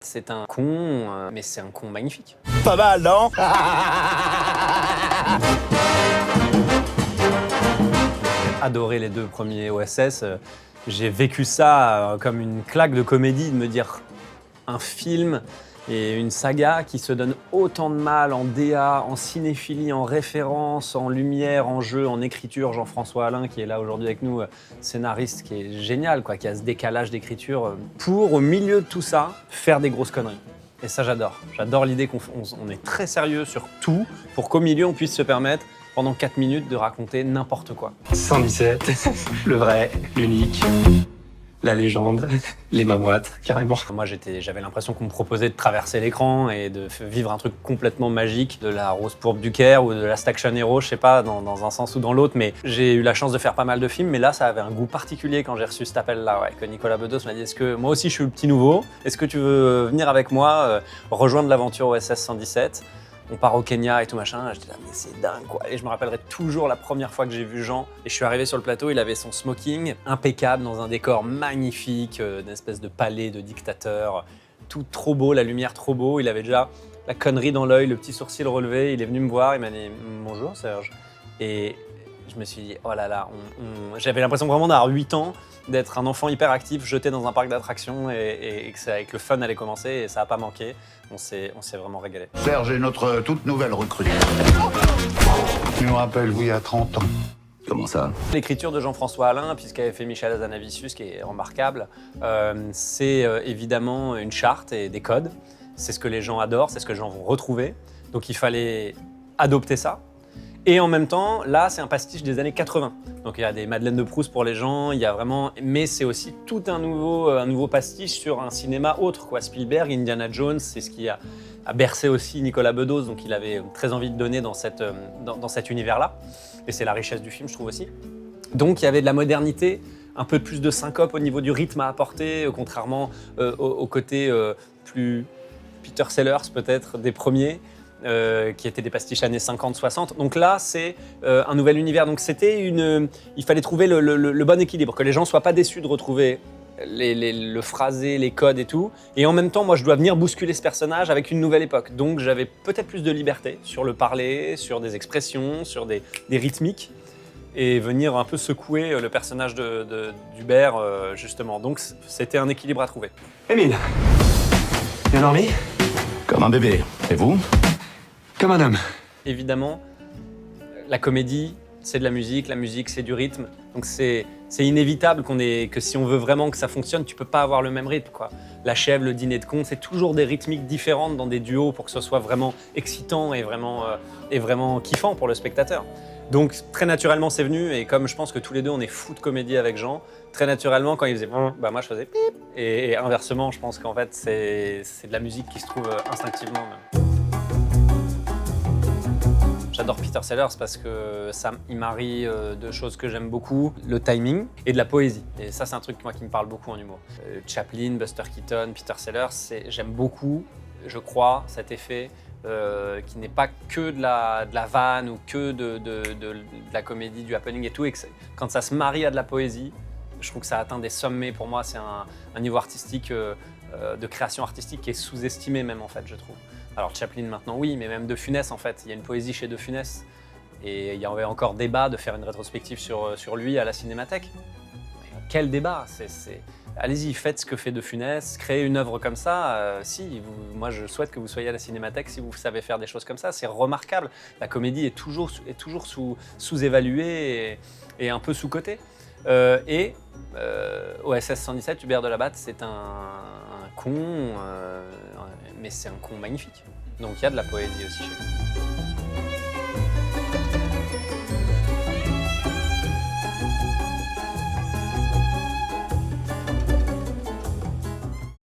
C'est un con, mais c'est un con magnifique. Pas mal, non? Adoré les deux premiers OSS. J'ai vécu ça comme une claque de comédie, de me dire un film et une saga qui se donne autant de mal en DA, en cinéphilie, en référence, en lumière, en jeu, en écriture. Jean-François Alain, qui est là aujourd'hui avec nous, scénariste qui est génial, qui a ce décalage d'écriture, pour, au milieu de tout ça, faire des grosses conneries. Et ça, j'adore. J'adore l'idée qu'on est très sérieux sur tout, pour qu'au milieu, on puisse se permettre, pendant 4 minutes, de raconter n'importe quoi. 117, le vrai, l'unique, la légende, les mamoites, carrément. Moi, j'avais l'impression qu'on me proposait de traverser l'écran et de vivre un truc complètement magique, de la Rose pourpre du Caire ou de la Action Hero, je sais pas, dans un sens ou dans l'autre. Mais j'ai eu la chance de faire pas mal de films, mais là, ça avait un goût particulier quand j'ai reçu cet appel-là, que Nicolas Bedos m'a dit, est-ce que moi aussi je suis le petit nouveau, est-ce que tu veux venir avec moi, rejoindre l'aventure OSS 117 ? On part au Kenya et tout machin, j'étais là, mais c'est dingue quoi. Et je me rappellerai toujours la première fois que j'ai vu Jean, et je suis arrivé sur le plateau, il avait son smoking, impeccable, dans un décor magnifique, d'une espèce de palais de dictateur, tout trop beau, la lumière trop beau, il avait déjà la connerie dans l'œil, le petit sourcil relevé, il est venu me voir, il m'a dit « Bonjour Serge ». Et je me suis dit, oh là là, j'avais l'impression vraiment d'avoir 8 ans, d'être un enfant hyper actif, jeté dans un parc d'attractions et que le fun allait commencer et ça n'a pas manqué. On s'est vraiment régalé. Serge est notre toute nouvelle recrue. Je me rappelle, oui, à 30 ans. Comment ça? L'écriture de Jean-François Alain, puisqu'avait fait Michel Hazanavicius, qui est remarquable, c'est évidemment une charte et des codes. C'est ce que les gens adorent, c'est ce que les gens vont retrouver. Donc il fallait adopter ça. Et en même temps, là, c'est un pastiche des années 80. Donc il y a des Madeleines de Proust pour les gens, il y a vraiment... Mais c'est aussi tout un nouveau pastiche sur un cinéma autre, quoi. Spielberg, Indiana Jones, c'est ce qui a bercé aussi Nicolas Bedos, donc il avait très envie de donner dans cet univers-là. Et c'est la richesse du film, je trouve aussi. Donc il y avait de la modernité, un peu plus de syncope au niveau du rythme à apporter, contrairement au côté plus Peter Sellers peut-être des premiers. Qui étaient des pastiches années 50-60. Donc là, c'est un nouvel univers. Donc il fallait trouver le bon équilibre, que les gens ne soient pas déçus de retrouver le phrasé, les codes et tout. Et en même temps, moi, je dois venir bousculer ce personnage avec une nouvelle époque. Donc j'avais peut-être plus de liberté sur le parler, sur des expressions, sur des rythmiques, et venir un peu secouer le personnage d'Hubert, justement. Donc c'était un équilibre à trouver. Émile, bien dormi? Comme un bébé. Et vous? Comme un homme. Évidemment, la comédie, c'est de la musique c'est du rythme. Donc c'est inévitable que si on veut vraiment que ça fonctionne, tu peux pas avoir le même rythme, quoi. La Chèvre, le Dîner de con, c'est toujours des rythmiques différentes dans des duos pour que ce soit vraiment excitant et vraiment kiffant pour le spectateur. Donc très naturellement c'est venu, et comme je pense que tous les deux on est fous de comédie avec Jean, très naturellement quand il faisait bah moi je faisais pip, et inversement je pense qu'en fait c'est de la musique qui se trouve instinctivement. J'adore Peter Sellers parce que il marie deux choses que j'aime beaucoup, le timing et de la poésie. Et ça, c'est un truc moi, qui me parle beaucoup en humour. Chaplin, Buster Keaton, Peter Sellers, j'aime beaucoup, je crois, cet effet qui n'est pas que de la vanne ou que de la comédie, du happening et tout. Et que quand ça se marie à de la poésie, je trouve que ça atteint des sommets. Pour moi, c'est un niveau artistique, de création artistique qui est sous-estimé même, en fait, je trouve. Alors Chaplin maintenant oui, mais même De Funès en fait, il y a une poésie chez De Funès. Et il y avait encore débat de faire une rétrospective sur lui à la Cinémathèque. Mais quel débat, Allez-y, faites ce que fait De Funès, créez une œuvre comme ça. Moi je souhaite que vous soyez à la Cinémathèque si vous savez faire des choses comme ça, c'est remarquable. La comédie est toujours sous-évaluée et un peu sous-cotée. OSS 117, Hubert de la Batte, c'est un con, mais c'est un con magnifique. Donc il y a de la poésie aussi chez lui.